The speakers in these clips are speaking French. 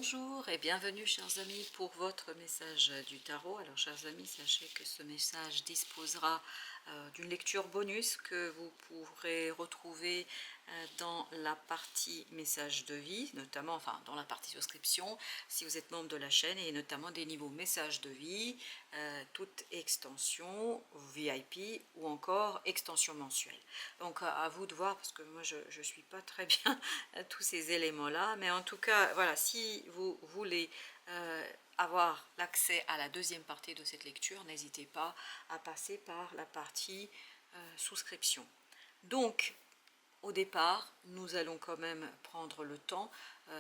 Bonjour et bienvenue chers amis pour votre message du tarot. Alors chers amis, sachez que ce message disposera d'une lecture bonus que vous pourrez retrouver dans la partie message de vie, notamment, enfin dans la partie souscription, si vous êtes membre de la chaîne, et notamment des niveaux message de vie, toute extension VIP ou encore extension mensuelle. Donc à vous de voir, parce que moi je ne suis pas très bien tous ces éléments-là, mais en tout cas, voilà, si vous voulez avoir l'accès à la deuxième partie de cette lecture, n'hésitez pas à passer par la partie souscription. Donc, au départ, nous allons quand même prendre le temps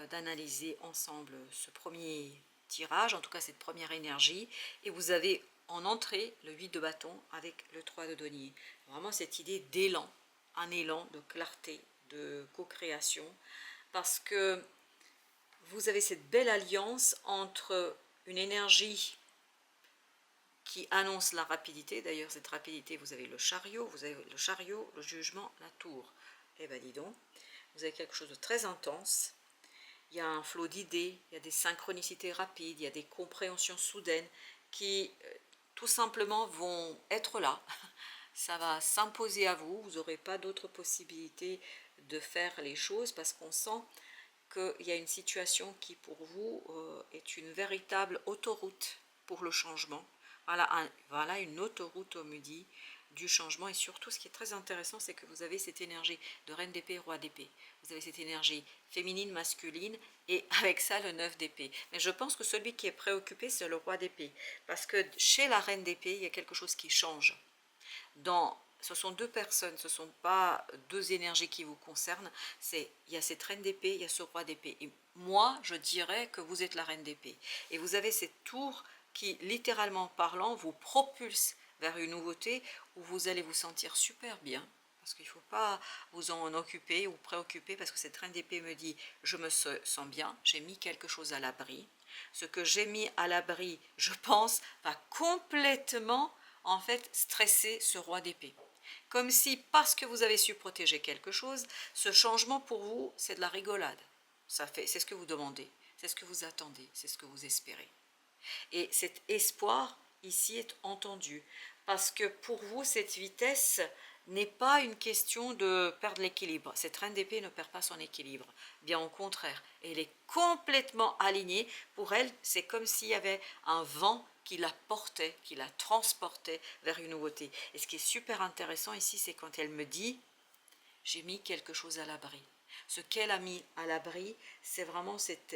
d'analyser ensemble ce premier tirage, en tout cas cette première énergie, et vous avez en entrée le 8 de bâton avec le 3 de denier. Vraiment cette idée d'élan, un élan de clarté, de co-création, parce que vous avez cette belle alliance entre une énergie qui annonce la rapidité. D'ailleurs, cette rapidité, vous avez le chariot, le jugement, la tour. Eh bien, dis donc, vous avez quelque chose de très intense. Il y a un flot d'idées, il y a des synchronicités rapides, il y a des compréhensions soudaines qui, tout simplement, vont être là. Ça va s'imposer à vous, vous n'aurez pas d'autre possibilité de faire les choses parce qu'on sent qu'il y a une situation qui, pour vous, est une véritable autoroute pour le changement. Voilà une autoroute au midi du changement. Et surtout, ce qui est très intéressant, c'est que vous avez cette énergie de reine d'épée, roi d'épée. Vous avez cette énergie féminine, masculine, et avec ça, le 9 d'épée. Mais je pense que celui qui est préoccupé, c'est le roi d'épée. Parce que chez la reine d'épée, il y a quelque chose qui change. Ce sont deux personnes, ce ne sont pas deux énergies qui vous concernent. Il y a cette reine d'épée, il y a ce roi d'épée. Et moi, je dirais que vous êtes la reine d'épée. Et vous avez cette tour qui, littéralement parlant, vous propulse vers une nouveauté où vous allez vous sentir super bien. Parce qu'il ne faut pas vous en occuper ou préoccuper, parce que cette reine d'épée me dit « je me sens bien, j'ai mis quelque chose à l'abri ». Ce que j'ai mis à l'abri, je pense, va complètement en fait stresser ce roi d'épée. Comme si, parce que vous avez su protéger quelque chose, ce changement pour vous, c'est de la rigolade. C'est ce que vous demandez, c'est ce que vous attendez, c'est ce que vous espérez. Et cet espoir, ici, est entendu. Parce que pour vous, cette vitesse n'est pas une question de perdre l'équilibre. Cette reine d'épée ne perd pas son équilibre. Bien au contraire, elle est complètement alignée. Pour elle, c'est comme s'il y avait un vent qui la portait, qui la transportait vers une nouveauté. Et ce qui est super intéressant ici, c'est quand elle me dit « j'ai mis quelque chose à l'abri ». Ce qu'elle a mis à l'abri, c'est vraiment cette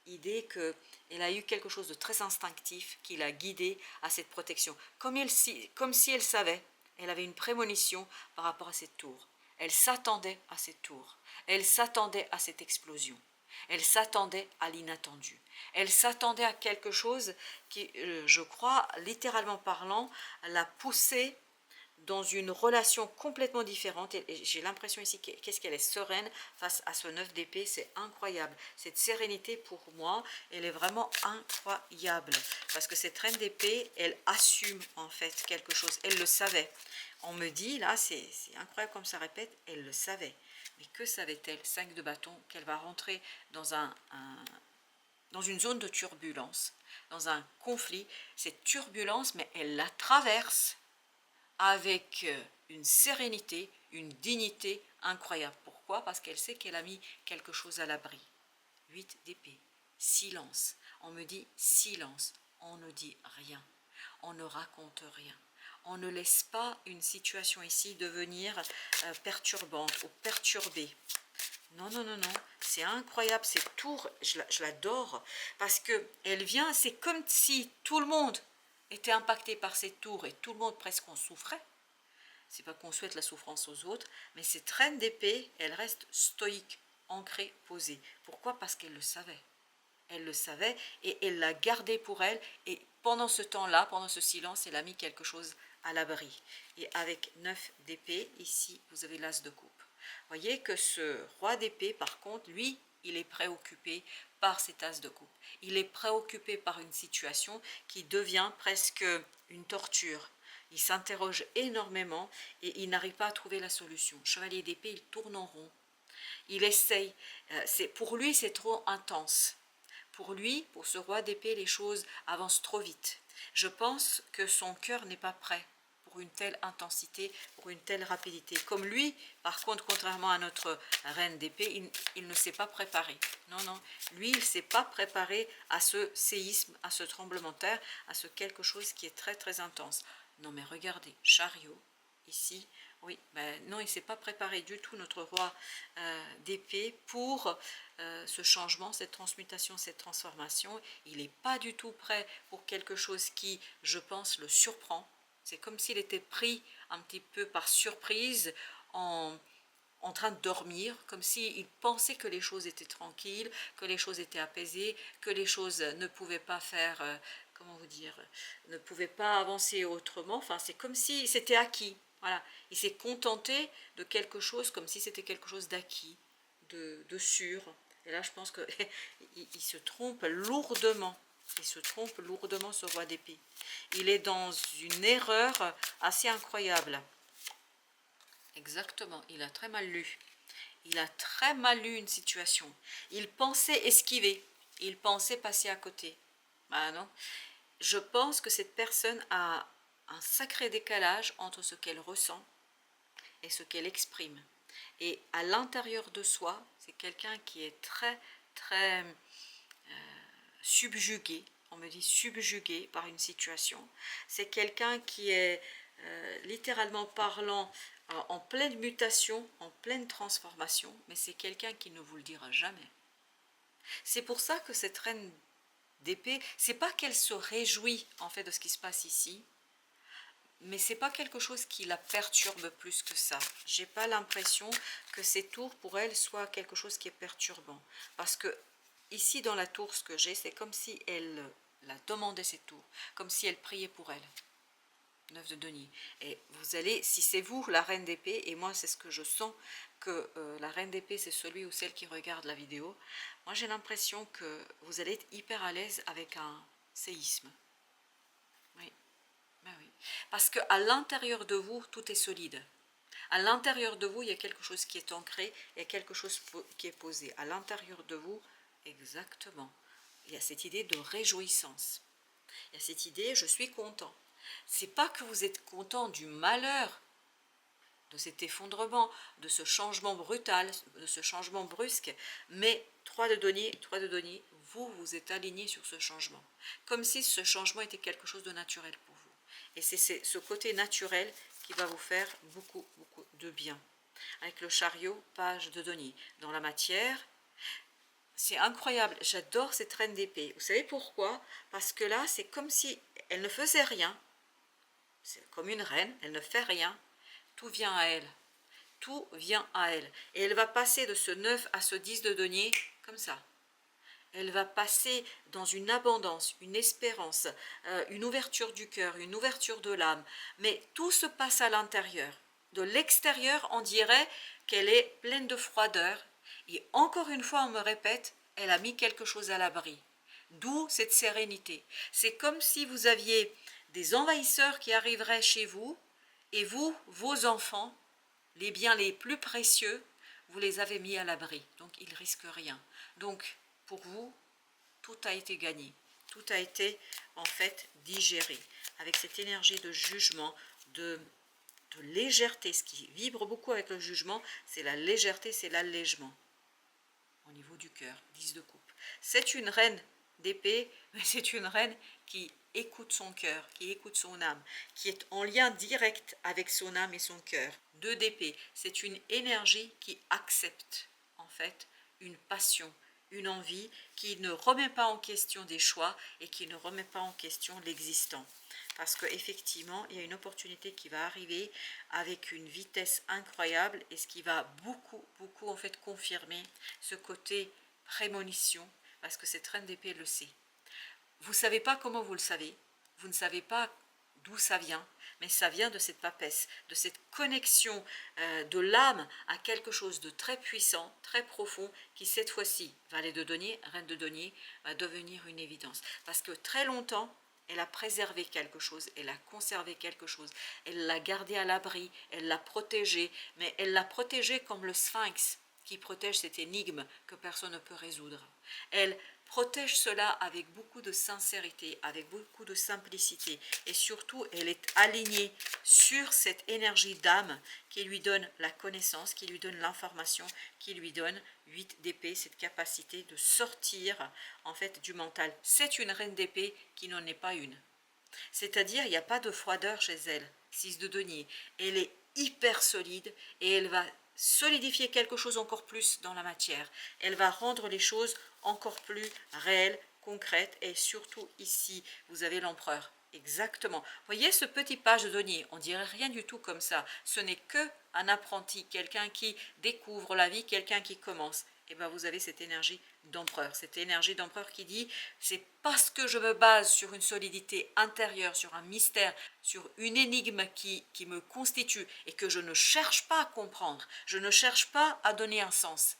idée qu'elle a eu quelque chose de très instinctif qui l'a guidée à cette protection. Comme si elle savait, elle avait une prémonition par rapport à cette tour. Elle s'attendait à cette tour. Elle s'attendait à cette explosion. Elle s'attendait à l'inattendu. Elle s'attendait à quelque chose qui, je crois, littéralement parlant, l'a poussée dans une relation complètement différente. Et j'ai l'impression ici qu'est-ce qu'elle est sereine face à ce 9 d'épée, c'est incroyable. Cette sérénité, pour moi, elle est vraiment incroyable. Parce que cette reine d'épée, elle assume en fait quelque chose. Elle le savait. On me dit, là, c'est incroyable comme ça répète, elle le savait. Mais que savait-elle? 5 de bâton, qu'elle va rentrer dans dans une zone de turbulence, dans un conflit. Cette turbulence, mais elle la traverse avec une sérénité, une dignité incroyable. Pourquoi? Parce qu'elle sait qu'elle a mis quelque chose à l'abri. 8 d'épée, silence. On me dit silence, on ne dit rien, on ne raconte rien. On ne laisse pas une situation ici devenir perturbante ou perturbée. Non, non, non, non, c'est incroyable, cette tour, je l'adore, parce qu'elle vient, c'est comme si tout le monde était impacté par cette tour et tout le monde presque en souffrait. C'est pas qu'on souhaite la souffrance aux autres, mais cette reine d'épée, elle reste stoïque, ancrée, posée. Pourquoi? Parce qu'elle le savait. Elle le savait et elle l'a gardé pour elle. Et pendant ce temps-là, pendant ce silence, elle a mis quelque chose à l'abri. Et avec 9 d'épée, ici, vous avez l'as de coupe. Voyez que ce roi d'épée, par contre, lui, il est préoccupé par cet as de coupe. Il est préoccupé par une situation qui devient presque une torture. Il s'interroge énormément et il n'arrive pas à trouver la solution. Chevalier d'épée, il tourne en rond. Il essaye. Pour lui, c'est trop intense. Pour lui, pour ce roi d'épée, les choses avancent trop vite. Je pense que son cœur n'est pas prêt pour une telle intensité, pour une telle rapidité. Comme lui, par contre, contrairement à notre reine d'épée, il ne s'est pas préparé. Non, non, lui, il ne s'est pas préparé à ce séisme, à ce tremblement de terre, à ce quelque chose qui est très très intense. Non mais regardez, chariot, ici, oui, ben non, il ne s'est pas préparé du tout, notre roi d'épée, pour ce changement, cette transmutation, cette transformation. Il n'est pas du tout prêt pour quelque chose qui, je pense, le surprend. C'est comme s'il était pris un petit peu par surprise en train de dormir, comme s'il pensait que les choses étaient tranquilles, que les choses étaient apaisées, que les choses ne pouvaient pas faire, comment vous dire, ne pouvaient pas avancer autrement. Enfin, c'est comme si c'était acquis. Voilà, il s'est contenté de quelque chose comme si c'était quelque chose d'acquis, de sûr. Et là, je pense qu'il il se trompe lourdement. Il se trompe lourdement, ce roi d'épée. Il est dans une erreur assez incroyable. Exactement, il a très mal lu. Il a très mal lu une situation. Il pensait esquiver. Il pensait passer à côté. Ah non. Je pense que cette personne a un sacré décalage entre ce qu'elle ressent et ce qu'elle exprime. Et à l'intérieur de soi, c'est quelqu'un qui est très, très subjugué. On me dit subjugué par une situation. C'est quelqu'un qui est, littéralement parlant, en pleine mutation, en pleine transformation, mais c'est quelqu'un qui ne vous le dira jamais. C'est pour ça que cette reine d'épée, c'est pas qu'elle se réjouit en fait de ce qui se passe ici, mais c'est pas quelque chose qui la perturbe plus que ça. J'ai pas l'impression que ces tours pour elle soient quelque chose qui est perturbant, parce que ici dans la tour, ce que j'ai, c'est comme si elle la demandait, ces tours, comme si elle priait pour elle. 9 de denier. Et vous allez, si c'est vous la reine d'épée, et moi c'est ce que je sens, que la reine d'épée c'est celui ou celle qui regarde la vidéo, moi j'ai l'impression que vous allez être hyper à l'aise avec un séisme. Oui, ben oui. Parce qu'à l'intérieur de vous, tout est solide. À l'intérieur de vous, il y a quelque chose qui est ancré, il y a quelque chose qui est posé. À l'intérieur de vous, exactement. Il y a cette idée de réjouissance. Il y a cette idée, je suis content. C'est pas que vous êtes content du malheur, de cet effondrement, de ce changement brutal, de ce changement brusque, mais 3 de denier, vous, vous êtes aligné sur ce changement. Comme si ce changement était quelque chose de naturel pour vous. Et c'est ce côté naturel qui va vous faire beaucoup, beaucoup de bien. Avec le chariot, page de denier. Dans la matière, c'est incroyable, j'adore cette reine d'épée. Vous savez pourquoi? Parce que là, c'est comme si elle ne faisait rien. C'est comme une reine, elle ne fait rien. Tout vient à elle. Tout vient à elle. Et elle va passer de ce 9 à ce 10 de denier comme ça. Elle va passer dans une abondance, une espérance, une ouverture du cœur, une ouverture de l'âme. Mais tout se passe à l'intérieur. De l'extérieur, on dirait qu'elle est pleine de froideur. Et encore une fois, on me répète, elle a mis quelque chose à l'abri. D'où cette sérénité. C'est comme si vous aviez des envahisseurs qui arriveraient chez vous, et vous, vos enfants, les biens les plus précieux, vous les avez mis à l'abri. Donc, ils ne risquent rien. Donc, pour vous, tout a été gagné. Tout a été, en fait, digéré. Avec cette énergie de jugement, de légèreté. Ce qui vibre beaucoup avec le jugement, c'est la légèreté, c'est l'allègement. Au niveau du cœur, 10 de coupe. C'est une reine d'épée, mais c'est une reine qui écoute son cœur, qui écoute son âme, qui est en lien direct avec son âme et son cœur. 2 d'épée, c'est une énergie qui accepte, en fait, une passion, une envie, qui ne remet pas en question des choix et qui ne remet pas en question l'existant. Parce qu'effectivement, il y a une opportunité qui va arriver avec une vitesse incroyable et ce qui va beaucoup, beaucoup en fait confirmer ce côté prémonition, parce que cette reine d'épée le sait. Vous ne savez pas comment vous le savez, vous ne savez pas d'où ça vient, mais ça vient de cette papesse, de cette connexion de l'âme à quelque chose de très puissant, très profond, qui cette fois-ci, valet de denier, reine de denier, va devenir une évidence. Parce que très longtemps, elle a préservé quelque chose, elle a conservé quelque chose, elle l'a gardé à l'abri, elle l'a protégé, mais elle l'a protégé comme le sphinx qui protège cette énigme que personne ne peut résoudre. Elle protège cela avec beaucoup de sincérité, avec beaucoup de simplicité. Et surtout, elle est alignée sur cette énergie d'âme qui lui donne la connaissance, qui lui donne l'information, qui lui donne 8 d'épée, cette capacité de sortir en fait du mental. C'est une reine d'épée qui n'en est pas une. C'est-à-dire, il n'y a pas de froideur chez elle, 6 de denier. Elle est hyper solide et elle va solidifier quelque chose encore plus dans la matière. Elle va rendre les choses encore plus réelles, concrètes, et surtout ici, vous avez l'empereur. Exactement. Voyez ce petit page de denier, on dirait rien du tout comme ça. Ce n'est que un apprenti, quelqu'un qui découvre la vie, quelqu'un qui commence. Et bien vous avez cette énergie d'empereur, cette énergie d'empereur qui dit c'est parce que je me base sur une solidité intérieure, sur un mystère, sur une énigme qui me constitue et que je ne cherche pas à comprendre, je ne cherche pas à donner un sens.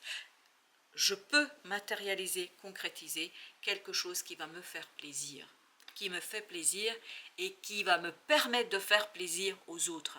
Je peux matérialiser, concrétiser quelque chose qui va me faire plaisir, qui me fait plaisir et qui va me permettre de faire plaisir aux autres.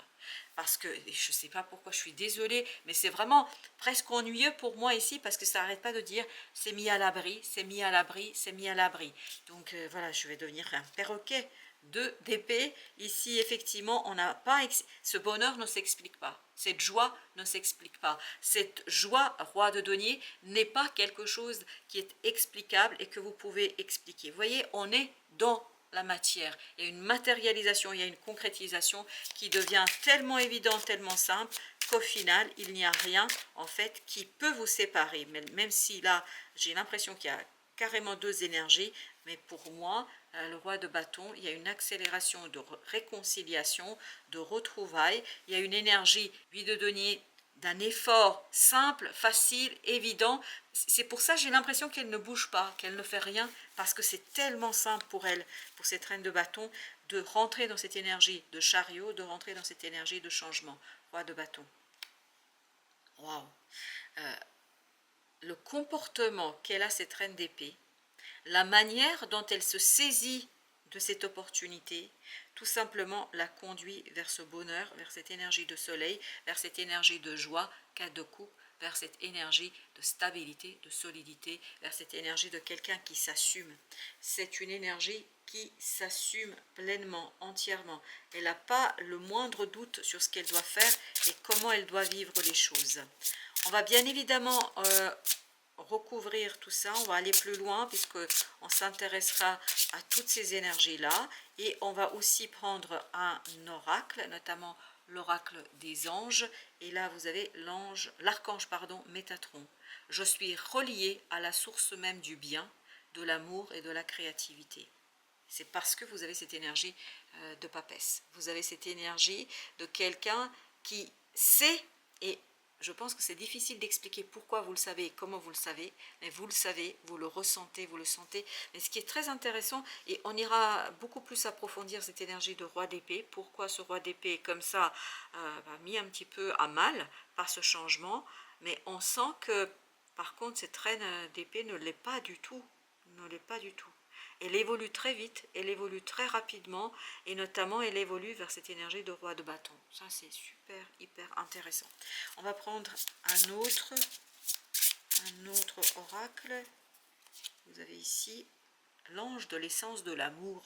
Parce que, je ne sais pas pourquoi, je suis désolée, mais c'est vraiment presque ennuyeux pour moi ici, parce que ça n'arrête pas de dire c'est mis à l'abri, c'est mis à l'abri, c'est mis à l'abri. Donc voilà, je vais devenir un perroquet d'épée. Ici, effectivement, on n'a pas, ce bonheur ne s'explique pas. Cette joie ne s'explique pas. Cette joie, roi de denier, n'est pas quelque chose qui est explicable et que vous pouvez expliquer. Vous voyez, on est dans la matière. Il y a une matérialisation, il y a une concrétisation qui devient tellement évidente, tellement simple, qu'au final, il n'y a rien, en fait, qui peut vous séparer. Même si là, j'ai l'impression qu'il y a carrément 2 énergies, mais pour moi, le roi de bâton, il y a une accélération de réconciliation, de retrouvailles, il y a une énergie, 8 de denier, d'un effort simple, facile, évident. C'est pour ça que j'ai l'impression qu'elle ne bouge pas, qu'elle ne fait rien, parce que c'est tellement simple pour elle, pour cette reine de bâton, de rentrer dans cette énergie de chariot, de rentrer dans cette énergie de changement. Roi de bâton. Waouh! Le comportement qu'elle a, cette reine d'épée, la manière dont elle se saisit de cette opportunité, tout simplement la conduit vers ce bonheur, vers cette énergie de soleil, vers cette énergie de joie, 4 de coupe, vers cette énergie de stabilité, de solidité, vers cette énergie de quelqu'un qui s'assume. C'est une énergie qui s'assume pleinement, entièrement. Elle n'a pas le moindre doute sur ce qu'elle doit faire et comment elle doit vivre les choses. On va bien évidemment recouvrir tout ça, on va aller plus loin puisque on s'intéressera à toutes ces énergies là, et on va aussi prendre un oracle, notamment l'oracle des anges, et là vous avez l'archange Métatron. Je suis relié à la source même du bien, de l'amour et de la créativité. C'est parce que vous avez cette énergie de papesse, vous avez cette énergie de quelqu'un qui sait, et je pense que c'est difficile d'expliquer pourquoi vous le savez et comment vous le savez, mais vous le savez, vous le ressentez, vous le sentez. Mais ce qui est très intéressant, et on ira beaucoup plus approfondir cette énergie de roi d'épée, pourquoi ce roi d'épée est comme ça, mis un petit peu à mal par ce changement, mais on sent que par contre cette reine d'épée ne l'est pas du tout, ne l'est pas du tout. Elle évolue très vite, elle évolue très rapidement, et notamment elle évolue vers cette énergie de roi de bâton. Ça c'est super, hyper intéressant. On va prendre un autre oracle. Vous avez ici l'ange de l'essence de l'amour.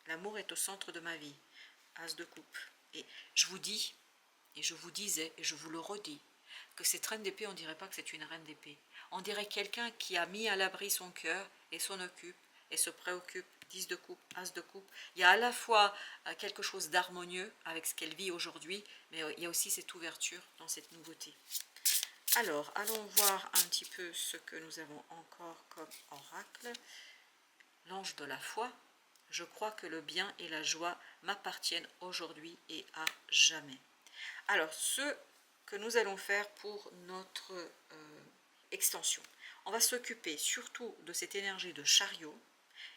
L'amour est au centre de ma vie. As de coupe. Et je vous dis, et je vous disais, et je vous le redis, que cette reine d'épée, on ne dirait pas que c'est une reine d'épée. On dirait quelqu'un qui a mis à l'abri son cœur et s'en occupe et se préoccupe. 10 de coupe, as de coupe. Il y a à la fois quelque chose d'harmonieux avec ce qu'elle vit aujourd'hui, mais il y a aussi cette ouverture dans cette nouveauté. Alors, allons voir un petit peu ce que nous avons encore comme oracle. L'ange de la foi. Je crois que le bien et la joie m'appartiennent aujourd'hui et à jamais. Alors, ce que nous allons faire pour notre extension, on va s'occuper surtout de cette énergie de chariot,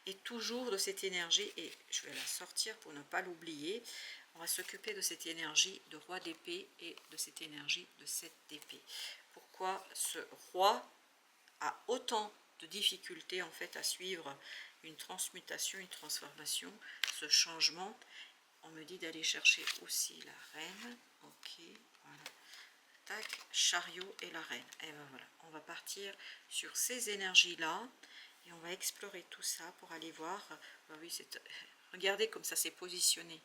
et toujours de cette énergie, et je vais la sortir pour ne pas l'oublier, on va s'occuper de cette énergie de roi d'épée et de cette énergie de 7 d'épée. Pourquoi ce roi a autant de difficultés en fait à suivre une transmutation, une transformation, ce changement? On me dit d'aller chercher aussi la reine. Ok, voilà. Tac, chariot et la reine. Et ben voilà, on va partir sur ces énergies-là. Et Et on va explorer tout ça pour aller voir. Oui, regardez comme ça s'est positionné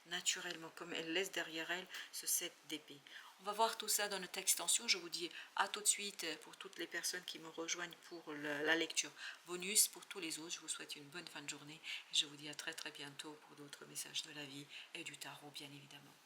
naturellement, comme elle laisse derrière elle ce 7 d'épée. On va voir tout ça dans notre extension. Je vous dis à tout de suite pour toutes les personnes qui me rejoignent pour la lecture bonus. Pour tous les autres, je vous souhaite une bonne fin de journée. Et je vous dis à très très bientôt pour d'autres messages de la vie et du tarot, bien évidemment.